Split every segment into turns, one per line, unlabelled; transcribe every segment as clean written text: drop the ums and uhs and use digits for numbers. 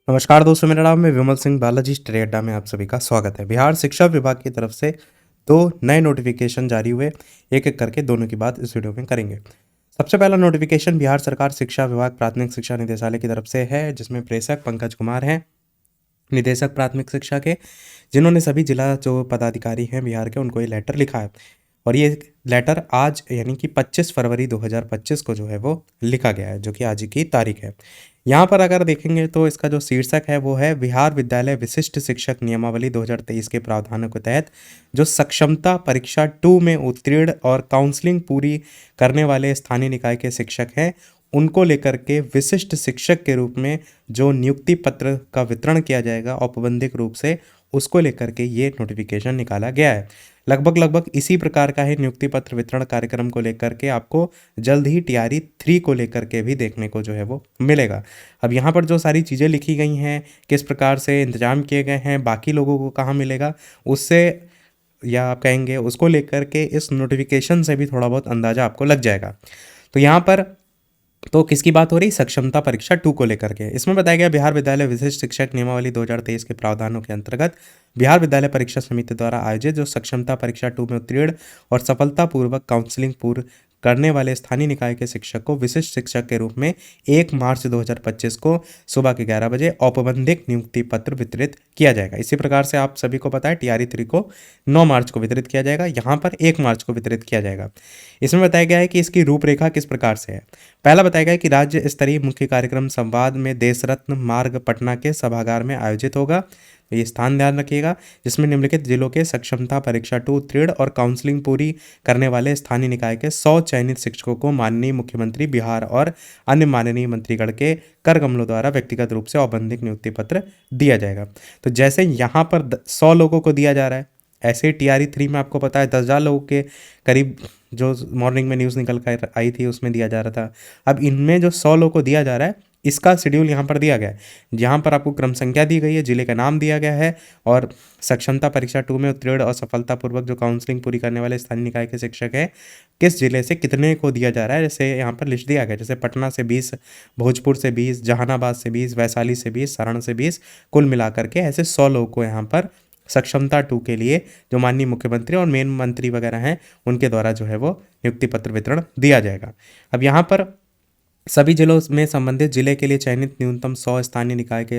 नमस्कार दोस्तों, मेरा नाम है विमल सिंह बालाजी। स्टडी अड्डा में आप सभी का स्वागत है। बिहार शिक्षा विभाग की तरफ से दो नए नोटिफिकेशन जारी हुए, एक एक करके दोनों की बात इस वीडियो में करेंगे। सबसे पहला नोटिफिकेशन बिहार सरकार शिक्षा विभाग प्राथमिक शिक्षा निदेशालय की तरफ से है, जिसमें प्रेषक पंकज कुमार हैं, निदेशक प्राथमिक शिक्षा के, जिन्होंने सभी जिला जो पदाधिकारी हैं बिहार के उनको ये लेटर लिखा है। और ये लेटर आज यानी कि 25 फरवरी 2025 को जो है वो लिखा गया है, जो कि आज की तारीख है। यहाँ पर अगर देखेंगे तो इसका जो शीर्षक है वो है बिहार विद्यालय विशिष्ट शिक्षक नियमावली 2023 के प्रावधानों के तहत जो सक्षमता परीक्षा 2 में उत्तीर्ण और काउंसलिंग पूरी करने वाले स्थानीय निकाय के शिक्षक हैं, उनको लेकर के विशिष्ट शिक्षक के रूप में जो नियुक्ति पत्र का वितरण किया जाएगा औपबंधिक रूप से, उसको लेकर के ये नोटिफिकेशन निकाला गया है। लगभग इसी प्रकार का ही नियुक्ति पत्र वितरण कार्यक्रम को लेकर के आपको जल्द ही टीआरई 3 को लेकर के भी देखने को जो है वो मिलेगा। अब यहाँ पर जो सारी चीज़ें लिखी गई हैं, किस प्रकार से इंतजाम किए गए हैं, बाकी लोगों को कहाँ मिलेगा, उससे या आप कहेंगे उसको लेकर के इस नोटिफिकेशन से भी थोड़ा बहुत अंदाज़ा आपको लग जाएगा। तो यहाँ पर तो किसकी बात हो रही? सक्षमता परीक्षा 2 को लेकर के। इसमें बताया गया बिहार विद्यालय विशिष्ट शिक्षक नियमावली 2023 के प्रावधानों के अंतर्गत बिहार विद्यालय परीक्षा समिति द्वारा आयोजित जो सक्षमता परीक्षा 2 में उत्तीर्ण और सफलतापूर्वक काउंसलिंग पूर्ण करने वाले स्थानीय निकाय के शिक्षक को विशिष्ट शिक्षक के रूप में 1 मार्च 2025 को सुबह के 11 बजे औपबंधिक नियुक्ति पत्र वितरित किया जाएगा। इसी प्रकार से आप सभी को पता है टीआरई 3 को 9 मार्च को वितरित किया जाएगा, यहाँ पर 1 मार्च को वितरित किया जाएगा। इसमें बताया गया है कि इसकी रूपरेखा किस प्रकार से है। पहला बताया गया है कि राज्य स्तरीय मुख्य कार्यक्रम संवाद में देश रत्न मार्ग पटना के सभागार में आयोजित होगा। ये स्थान ध्यान रखिएगा, जिसमें निम्नलिखित जिलों के सक्षमता परीक्षा 2 उत्तीर्ण और काउंसलिंग पूरी करने वाले स्थानीय निकाय के 100 चयनित शिक्षकों को माननीय मुख्यमंत्री बिहार और अन्य माननीय मंत्रीगण के कर कमलों द्वारा व्यक्तिगत रूप से औपबंधिक नियुक्ति पत्र दिया जाएगा। तो जैसे यहाँ पर 100 लोगों को दिया जा रहा है, ऐसे ही टीआरई 3 में आपको पता है 10,000 लोगों के करीब जो मॉर्निंग में न्यूज़ निकल कर आई थी उसमें दिया जा रहा था। अब इनमें जो 100 लोगों को दिया जा रहा है, इसका शेड्यूल यहाँ पर दिया गया है, जहाँ पर आपको क्रम संख्या दी गई है, जिले का नाम दिया गया है और सक्षमता परीक्षा 2 में उत्तीर्ण और सफलतापूर्वक जो काउंसलिंग पूरी करने वाले स्थानीय निकाय के शिक्षक हैं, किस जिले से कितने को दिया जा रहा है, जैसे यहाँ पर लिस्ट दिया गया है। जैसे पटना से 20, भोजपुर से 20, जहानाबाद से 20, वैशाली से 20, सारण से 20, कुल मिलाकर के ऐसे 100 लोगों को यहाँ पर सक्षमता 2 के लिए जो माननीय मुख्यमंत्री और मेन मंत्री वगैरह हैं उनके द्वारा जो है वो नियुक्ति पत्र वितरण दिया जाएगा। अब यहाँ पर सभी जिलों में संबंधित जिले के लिए चयनित न्यूनतम 100 स्थानीय निकाय के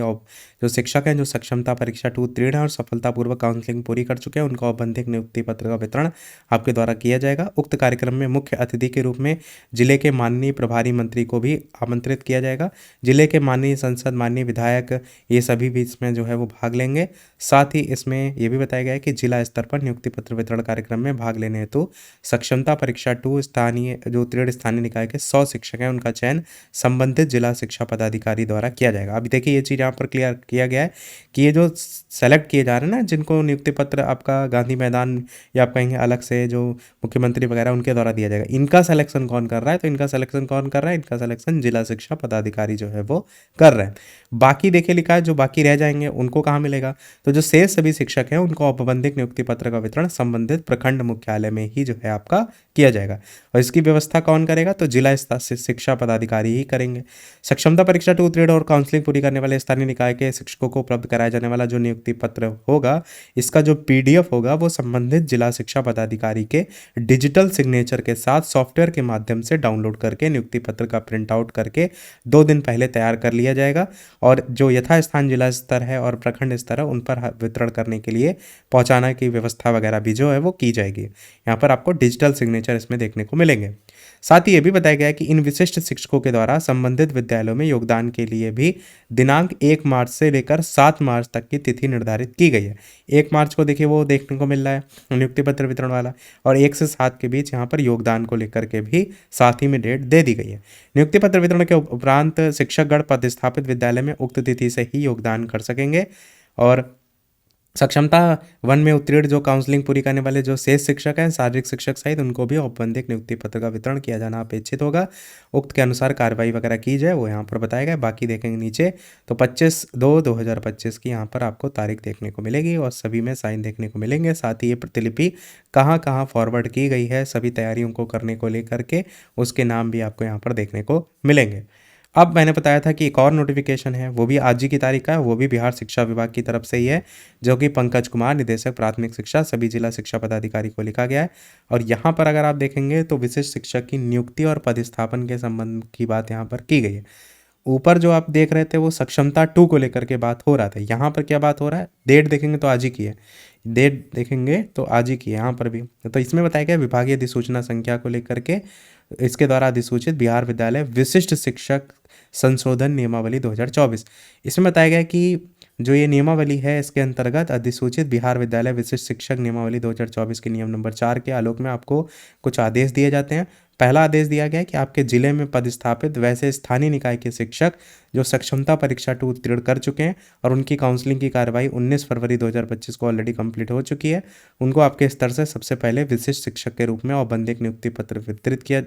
जो शिक्षक हैं जो सक्षमता परीक्षा 2 उत्तीर्ण हैं और सफलतापूर्वक काउंसलिंग पूरी कर चुके हैं, उनको औपबंधिक नियुक्ति पत्र का वितरण आपके द्वारा किया जाएगा। उक्त कार्यक्रम में मुख्य अतिथि के रूप में जिले के माननीय प्रभारी मंत्री को भी आमंत्रित किया जाएगा। जिले के माननीय सांसद, माननीय विधायक, ये सभी भी इसमें जो है वो भाग लेंगे। साथ ही इसमें यह भी बताया गया है कि जिला स्तर पर नियुक्ति पत्र वितरण कार्यक्रम में भाग लेने हेतु सक्षमता परीक्षा 2 स्थानीय जो उत्तीर्ण स्थानीय निकाय के 100 शिक्षक हैं उनका चयन संबंधित जिला शिक्षा पदाधिकारी द्वारा किया जाएगा। अभी देखिए ये चीज़ यहाँ पर क्लियर किया गया है कि ये जो सेलेक्ट किए जा रहे हैं ना, जिनको नियुक्ति पत्र आपका गांधी मैदान या आप कहेंगे अलग से जो मुख्यमंत्री वगैरह उनके द्वारा दिया जाएगा, इनका सिलेक्शन कौन कर रहा है? तो इनका सिलेक्शन कौन कर रहा है? इनका सिलेक्शन जिला शिक्षा पदाधिकारी जो है वो कर रहे हैं। बाकी देखिए लिखा है जो बाकी रह जाएंगे उनको कहाँ मिलेगा? तो जो शेष सभी शिक्षक हैं उनको औपबंधिक नियुक्ति पत्र का वितरण संबंधित प्रखंड मुख्यालय में ही जो है आपका किया जाएगा। और इसकी व्यवस्था कौन करेगा? तो जिला शिक्षा पदाधिकारी ही करेंगे। सक्षमता परीक्षा 2 उत्तीर्ण और काउंसलिंग पूरी करने वाले स्थानीय निकाय के शिक्षकों को उपलब्ध कराया जाने वाला जो नियुक्ति पत्र होगा, इसका जो पीडीएफ होगा वो संबंधित जिला शिक्षा पदाधिकारी के डिजिटल सिग्नेचर के साथ सॉफ्टवेयर के माध्यम से डाउनलोड करके नियुक्ति पत्र का प्रिंट आउट करके 2 दिन पहले तैयार कर लिया जाएगा और जो यथास्थान जिला स्तर है और प्रखंड स्तर है उन पर वितरण करने के लिए पहुंचाने की व्यवस्था वगैरह भी जो है वो की जाएगी। यहाँ पर आपको डिजिटल सिग्नेचर इसमें देखने को मिलेंगे। साथ ही ये भी बताया गया है कि इन विशिष्ट शिक्षकों के द्वारा संबंधित विद्यालयों में योगदान के लिए भी दिनांक 1 मार्च से लेकर 7 मार्च तक की तिथि निर्धारित की गई है। 1 मार्च को देखिए वो देखने को मिल रहा है नियुक्ति पत्र वितरण वाला, और 1 से 7 के बीच यहाँ पर योगदान को लेकर के भी साथ ही में डेट दे दी गई है। नियुक्ति पत्र वितरण के उपरांत शिक्षकगण पदस्थापित विद्यालय में उक्त तिथि से ही योगदान कर सकेंगे। और सक्षमता 1 में उत्तीर्ण जो काउंसलिंग पूरी करने वाले जो शेष शिक्षक हैं, शारीरिक शिक्षक सहित, उनको भी औपबंधिक नियुक्ति पत्र का वितरण किया जाना अपेक्षित होगा। उक्त के अनुसार कार्रवाई वगैरह की जाए वो यहाँ पर बताया गया। बाकी देखेंगे नीचे तो 25/2/2025 की यहाँ पर आपको तारीख देखने को मिलेगी और सभी में साइन देखने को मिलेंगे। साथ ही ये प्रतिलिपि कहाँ कहाँ फॉरवर्ड की गई है सभी तैयारियों को करने को लेकर के उसके नाम भी आपको यहाँ पर देखने को मिलेंगे। अब मैंने बताया था कि एक और नोटिफिकेशन है, वो भी आज ही की तारीख का है, वो भी बिहार शिक्षा विभाग की तरफ से ही है, जो कि पंकज कुमार, निदेशक प्राथमिक शिक्षा, सभी जिला शिक्षा पदाधिकारी को लिखा गया है। और यहाँ पर अगर आप देखेंगे तो विशिष्ट शिक्षक की नियुक्ति और पदस्थापन के संबंध की बात यहाँ पर की गई है। ऊपर जो आप देख रहे थे वो सक्षमता 2 को लेकर के बात हो रहा था, यहाँ पर क्या बात हो रहा है, डेट देखेंगे तो आज ही की है, डेट देखेंगे तो आज ही की है यहाँ पर भी। तो इसमें बताया गया विभागीय अधिसूचना संख्या को लेकर के इसके द्वारा अधिसूचित बिहार विद्यालय विशिष्ट शिक्षक संशोधन नियमावली 2024। इसमें बताया गया कि जो ये नियमावली है इसके अंतर्गत अधिसूचित बिहार विद्यालय विशिष्ट शिक्षक नियमावली 2024 के नियम नंबर 4 के आलोक में आपको कुछ आदेश दिए जाते हैं। पहला आदेश दिया गया है कि आपके जिले में पदस्थापित वैसे स्थानीय निकाय के शिक्षक जो सक्षमता परीक्षा 2 उत्तीर्ण कर चुके हैं और उनकी काउंसलिंग की कार्रवाई 19 फरवरी 2025 को ऑलरेडी कंप्लीट हो चुकी है, उनको आपके स्तर से सबसे पहले विशिष्ट शिक्षक के रूप में औपबंधिक नियुक्ति पत्र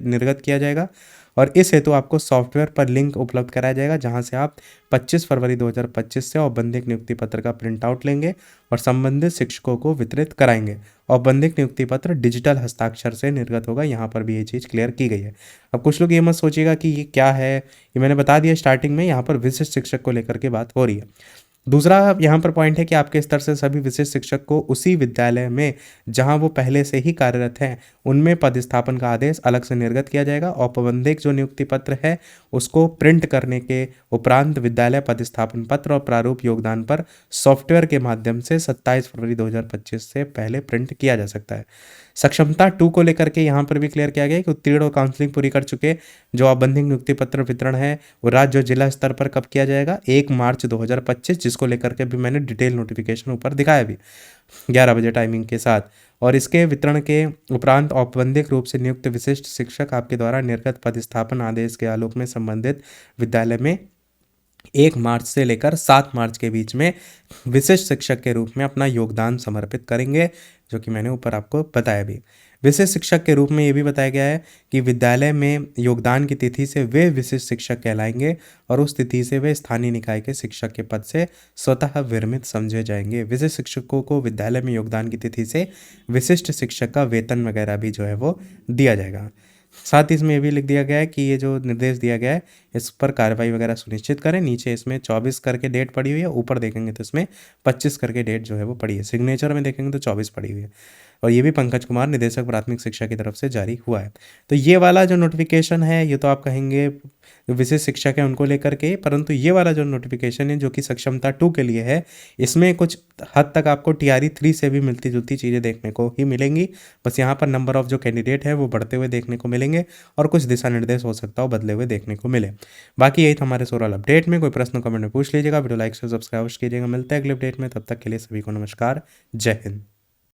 निर्गत किया जाएगा। और इस हेतु आपको सॉफ्टवेयर पर लिंक उपलब्ध कराया जाएगा, जहां से आप 25 फरवरी 2025 से औपबंधिक नियुक्ति पत्र का प्रिंट आउट लेंगे और संबंधित शिक्षकों को वितरित कराएंगे। औपबंधिक नियुक्ति पत्र डिजिटल हस्ताक्षर से निर्गत होगा, यहाँ पर भी ये चीज़ क्लियर की गई है। अब कुछ लोग ये मत सोचिएगा कि ये क्या है, ये मैंने बता दिया स्टार्टिंग में, यहाँ पर विशिष्ट शिक्षक को लेकर के बात हो रही है। दूसरा यहाँ पर पॉइंट है कि आपके स्तर से सभी विशिष्ट शिक्षक को उसी विद्यालय में जहाँ वो पहले से ही कार्यरत हैं उनमें पदस्थापन का आदेश अलग से निर्गत किया जाएगा। औपबंधिक जो नियुक्ति पत्र है उसको प्रिंट करने के उपरांत विद्यालय पदस्थापन पत्र और प्रारूप योगदान पर सॉफ्टवेयर के माध्यम से 27 फरवरी 2025 से पहले प्रिंट किया जा सकता है। सक्षमता 2 को लेकर के यहाँ पर भी क्लियर किया गया है कि उत्तीर्ण और काउंसलिंग पूरी कर चुके जो औपबंधिक नियुक्ति पत्र वितरण है वो राज्य और जिला स्तर पर कब किया जाएगा, 1 मार्च 2025, जिसको लेकर के भी मैंने डिटेल नोटिफिकेशन ऊपर दिखाया भी 11 बजे टाइमिंग के साथ। और इसके वितरण के उपरांत औपबंधिक रूप से नियुक्त विशिष्ट शिक्षक आपके द्वारा निर्गत पदस्थापन आदेश के आलोक में संबंधित विद्यालय में 1 मार्च से लेकर 7 मार्च के बीच में विशिष्ट शिक्षक के रूप में अपना योगदान समर्पित करेंगे, जो कि मैंने ऊपर आपको बताया भी। विशिष्ट शिक्षक के रूप में ये भी बताया गया है कि विद्यालय में योगदान की तिथि से वे विशिष्ट शिक्षक कहलाएंगे और उस तिथि से वे स्थानीय निकाय के शिक्षक के पद से स्वतः विरमित समझे जाएंगे। विशिष्ट शिक्षकों को विद्यालय में योगदान की तिथि से विशिष्ट शिक्षक का वेतन वगैरह भी जो है वो दिया जाएगा। साथ ही इसमें ये भी लिख दिया गया है कि ये जो निर्देश दिया गया है इस पर कार्रवाई वगैरह सुनिश्चित करें। नीचे इसमें 24 करके डेट पड़ी हुई है, ऊपर देखेंगे तो इसमें 25 करके डेट जो है वो पड़ी है, सिग्नेचर में देखेंगे तो 24 पड़ी हुई है। और ये भी पंकज कुमार, निदेशक प्राथमिक शिक्षा की तरफ से जारी हुआ है। तो ये वाला जो नोटिफिकेशन है ये तो आप कहेंगे जो विशेष शिक्षक है उनको लेकर के, परंतु ये वाला जो नोटिफिकेशन है जो कि सक्षमता 2 के लिए है, इसमें कुछ हद तक आपको TRE 3 से भी मिलती जुलती चीज़ें देखने को ही मिलेंगी। बस यहाँ पर नंबर ऑफ जो कैंडिडेट है वो बढ़ते हुए देखने को मिलेंगे और कुछ दिशा निर्देश हो सकता हो बदले हुए देखने को मिले। बाकी यही था हमारे सोरल अपडेट में। कोई प्रश्न कमेंट में पूछ लीजिएगा, वीडियो लाइक से सब्सक्राइब कीजिएगा। मिलते हैं अगले अपडेट में, तब तक के लिए सभी को नमस्कार, जय हिंद।